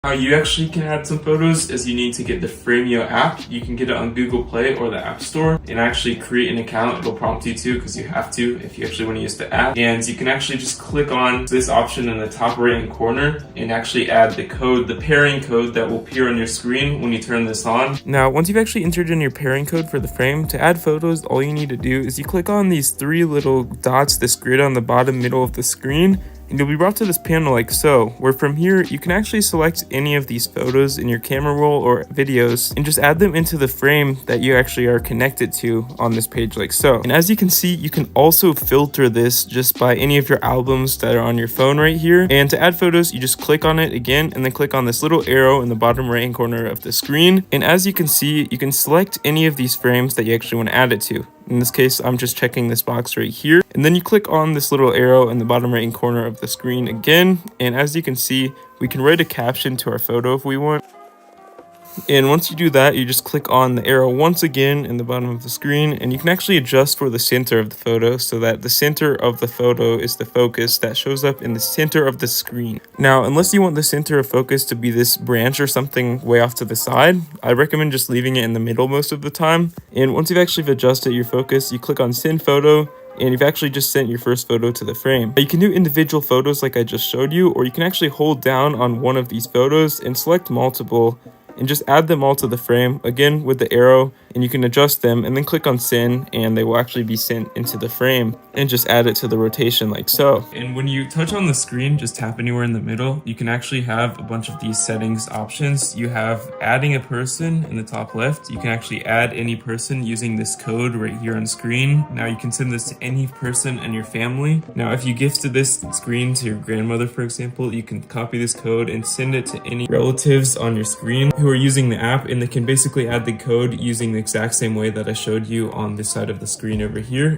How you actually can add some photos is you need to get the Frameo app. You can get it on Google Play or the App Store and actually create an account. It'll prompt you to because you have to if you actually want to use the app. And you can actually just click on this option in the top right hand corner and actually add the code, the pairing code that will appear on your screen when you turn this on. Now, once you've actually entered in your pairing code for the frame, to add photos, all you need to do is you click on these three little dots, this grid on the bottom middle of the screen, and you'll be brought to this panel like so, where from here you can actually select any of these photos in your camera roll or videos and just add them into the frame that you actually are connected to on this page like so. And as you can see, you can also filter this just by any of your albums that are on your phone right here. And to add photos, you just click on it again and then click on this little arrow in the bottom right hand corner of the screen. And as you can see, you can select any of these frames that you actually want to add it to. In this case, I'm just checking this box right here. And then you click on this little arrow in the bottom right hand corner of the screen again. And as you can see, we can write a caption to our photo if we want. And once you do that, you just click on the arrow once again in the bottom of the screen, and you can actually adjust for the center of the photo so that the center of the photo is the focus that shows up in the center of the screen. Now, unless you want the center of focus to be this branch or something way off to the side, I recommend just leaving it in the middle most of the time. And once you've actually adjusted your focus, you click on send photo, and you've actually just sent your first photo to the frame. You can do individual photos like I just showed you, or you can actually hold down on one of these photos and select multiple and just add them all to the frame, again with the arrow, and you can adjust them and then click on send and they will actually be sent into the frame, and just add it to the rotation like so. And when you touch on the screen, just tap anywhere in the middle, you can actually have a bunch of these settings options. You have adding a person in the top left. You can actually add any person using this code right here on screen. Now you can send this to any person in your family. Now if you gifted this screen to your grandmother, for example, you can copy this code and send it to any relatives on your screen who are using the app, and they can basically add the code using the exact same way that I showed you on this side of the screen over here.